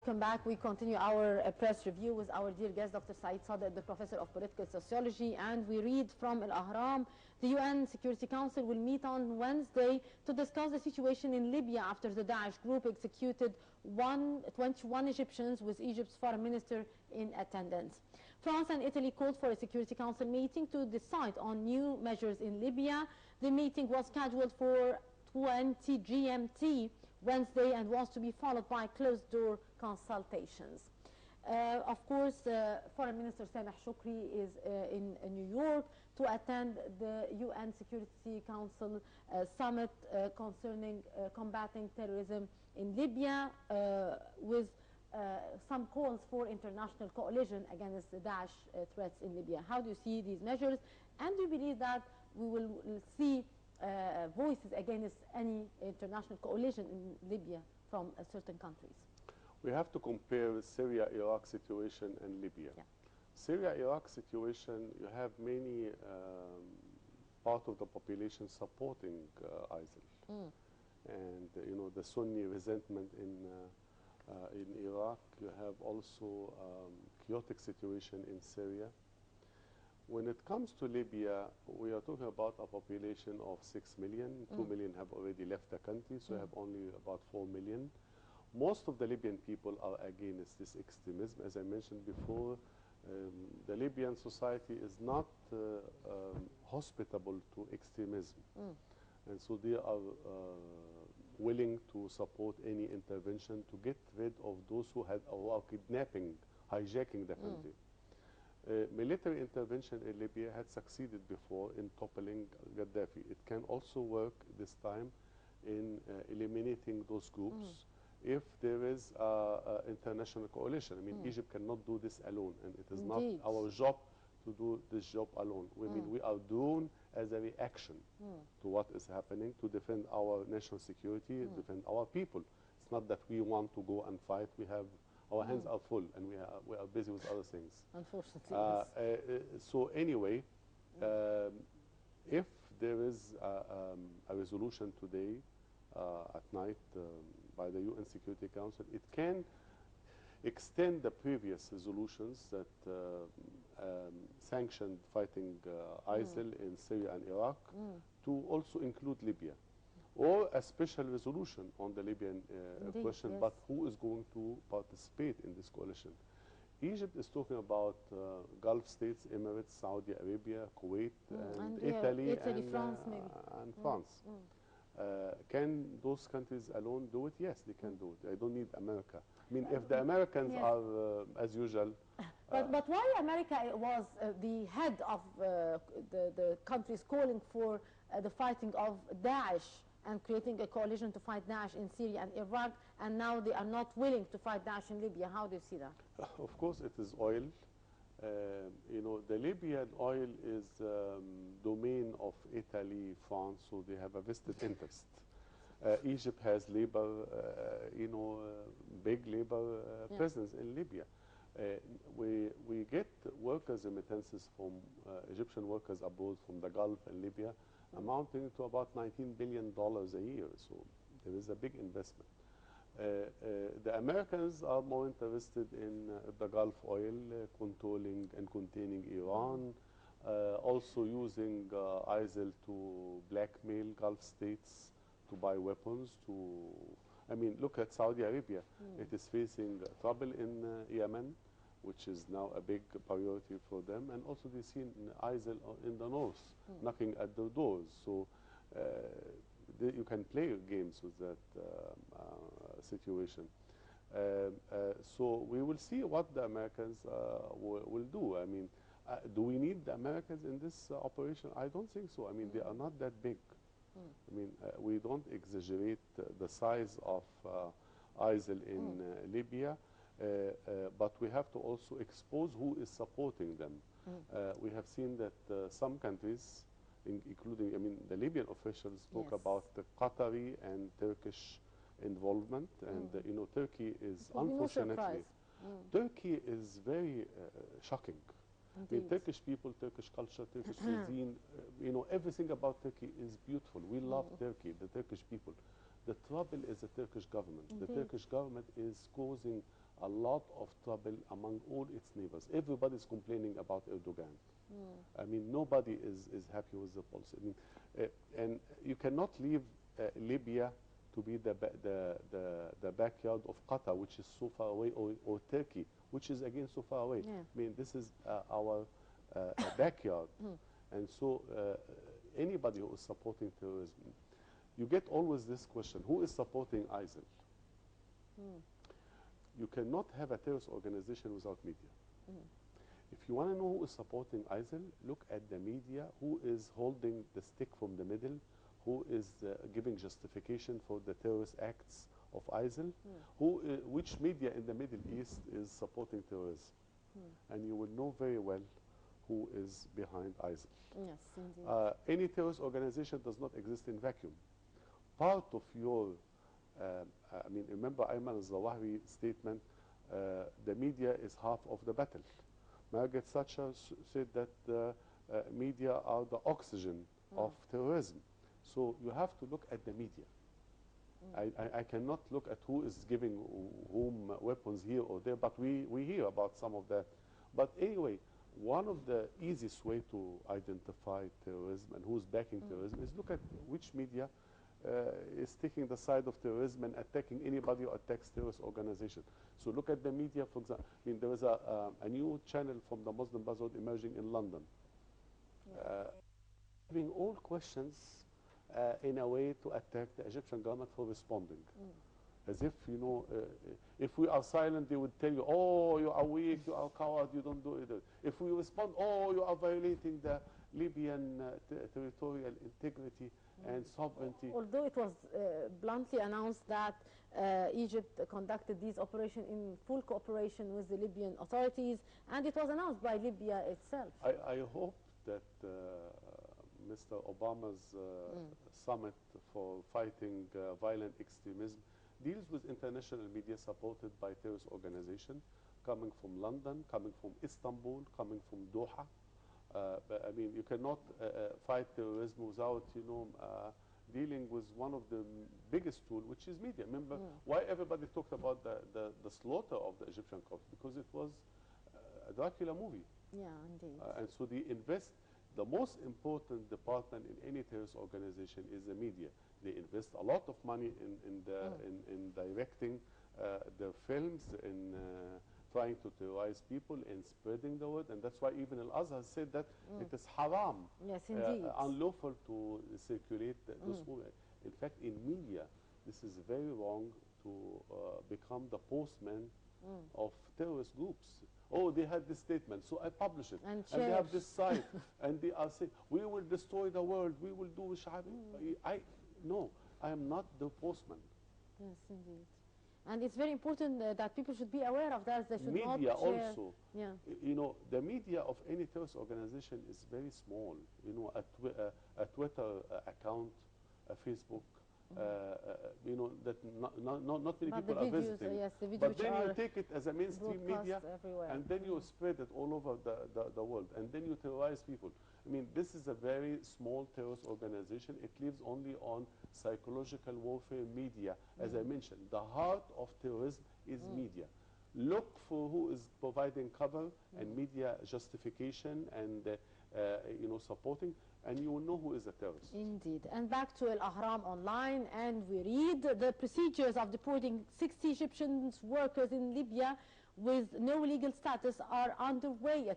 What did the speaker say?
welcome back. We continue our press review with our dear guest, Dr. Sadek-E, the professor of political sociology, and we read from Al-Ahram. The UN Security Council will meet on Wednesday to discuss the situation in Libya after the Daesh group executed 21 Egyptians with Egypt's foreign minister in attendance. France and Italy called for a Security Council meeting to decide on new measures in Libya. The meeting was scheduled for 20 GMT Wednesday and was to be followed by closed-door consultations. Of course, Foreign Minister Sameh Shoukry is in New York to attend the UN Security Council summit concerning combating terrorism in Libya with some calls for international coalition against the Daesh threats in Libya. How do you see these measures? And do you believe that we will see voices against any international coalition in Libya from certain countries? We have to compare the Syria-Iraq situation and Libya. Yeah. Syria-Iraq situation, you have many part of the population supporting ISIL. And the Sunni resentment in Iraq. You have also chaotic situation in Syria. When it comes to Libya, we are talking about a population of 6 million. 2 million have already left the country, so you have only about 4 million. Most of the Libyan people are against this extremism. As I mentioned before, the Libyan society is not hospitable to extremism. And so they are willing to support any intervention to get rid of those who are kidnapping, hijacking the country. Military intervention in Libya had succeeded before in toppling Gaddafi. It can also work this time in eliminating those groups if there is international coalition. I mean, Egypt cannot do this alone, and it is not our job to do this job alone. I mean, we are doing as a reaction to what is happening to defend our national security, defend our people. It's not that we want to go and fight. We have our hands are full, and we are busy with other things. Unfortunately, yes. So anyway, if there is a resolution today at night by the UN Security Council, it can extend the previous resolutions that sanctioned fighting ISIL in Syria and Iraq to also include Libya, or a special resolution on the Libyan question, yes. but who is going to participate in this coalition? Egypt is talking about Gulf states, Emirates, Saudi Arabia, Kuwait, and Italy, and France, maybe. And France. Can those countries alone do it? Yes, they can do it. I don't need America. I mean, if the Americans are, as usual... But why America was the head of the countries calling for the fighting of Daesh and creating a coalition to fight Daesh in Syria and Iraq, and now they are not willing to fight Daesh in Libya? How do you see that? Of course, it is oil. The Libyan oil is domain of Italy, France, so they have a vested interest. Egypt has labor, big labor presence in Libya. We get workers remittances from Egyptian workers abroad from the Gulf and Libya, amounting to about $19 billion a year. So there is a big investment. The Americans are more interested in the Gulf oil, controlling and containing Iran, also using ISIL to blackmail Gulf states to buy weapons. I mean, look at Saudi Arabia. It is facing trouble in Yemen, which is now a big priority for them, and also they see ISIL in the north knocking at their doors. So you can play games with that situation. So we will see what the Americans will do. I mean, do we need the Americans in this operation? I don't think so. I mean, they are not that big. I mean, we don't exaggerate the size of ISIL in Libya, but we have to also expose who is supporting them. We have seen that some countries, including, I mean, the Libyan officials talk about the Qatari and Turkish involvement, and Turkey is unfortunately, Turkey is very shocking. I mean, Turkish people, Turkish culture, Turkish cuisine, everything about Turkey is beautiful. We love Turkey, the Turkish people. The trouble is the Turkish government. The Turkish government is causing a lot of trouble among all its neighbors. Everybody's complaining about Erdogan. I mean, nobody is happy with the policy. I mean, and you cannot leave Libya to be the backyard of Qatar, which is so far away, or Turkey, which is again so far away. Yeah. I mean, this is our backyard. And so anybody who is supporting terrorism, you get always this question, who is supporting ISIL? You cannot have a terrorist organization without media. If you want to know who is supporting ISIL, look at the media, who is holding the stick from the middle, who is giving justification for the terrorist acts of ISIL, which media in the Middle East is supporting terrorism. And you will know very well who is behind ISIL. Yes, indeed. Any terrorist organization does not exist in vacuum. Part of your, I mean, remember Ayman al-Zawahiri statement, the media is half of the battle. Margaret Thatcher said that the media are the oxygen of terrorism. So you have to look at the media. I cannot look at who is giving whom weapons here or there, but we hear about some of that. But anyway, one of the easiest way to identify terrorism and who's backing terrorism is look at which media is taking the side of terrorism and attacking anybody who attacks terrorist organization. So look at the media, for example. I mean, there is a new channel from the Muslim Brotherhood emerging in London, having all questions in a way to attack the Egyptian government for responding. As if, you know, if we are silent, they would tell you, oh, you are weak, you are coward, you don't do it. If we respond, oh, you are violating the Libyan territorial integrity and sovereignty. Although it was bluntly announced that Egypt conducted these operations in full cooperation with the Libyan authorities, and it was announced by Libya itself. I hope that Mr. Obama's summit for fighting violent extremism deals with international media supported by terrorist organizations coming from London, coming from Istanbul, coming from Doha. But, I mean, you cannot fight terrorism without, you know, dealing with one of the biggest tools, which is media. Remember why everybody talked about the slaughter of the Egyptian Copts? Because it was a Dracula movie. Yeah, indeed. And so they invest. The most important department in any terrorist organization is the media. They invest a lot of money in directing their films, in trying to terrorize people, in spreading the word, and that's why even Al-Azhar said that it is haram, yes, indeed, unlawful to circulate those movies. In fact, in media, this is very wrong to become the postman of terrorist groups. Oh, they had this statement, so I publish it. And they have this site, and they are saying, we will destroy the world, we will do No, I am not the postman. Yes, indeed. And it's very important that people should be aware of that. They should media not share. Also, yeah. You know, the media of any terrorist organization is very small. You know, a Twitter account, a Facebook, you know, that not many people are visiting. Yes, the videos but then you take it as a mainstream media, everywhere. and then you spread it all over the world, and then you terrorize people. I mean, this is a very small terrorist organization. It lives only on psychological warfare media. As I mentioned, the heart of terrorism is media. Look for who is providing cover and media justification and you know, supporting, and you will know who is a terrorist. Indeed. And back to Al-Ahram online, and we read the procedures of deporting 60 Egyptian workers in Libya with no legal status are underway.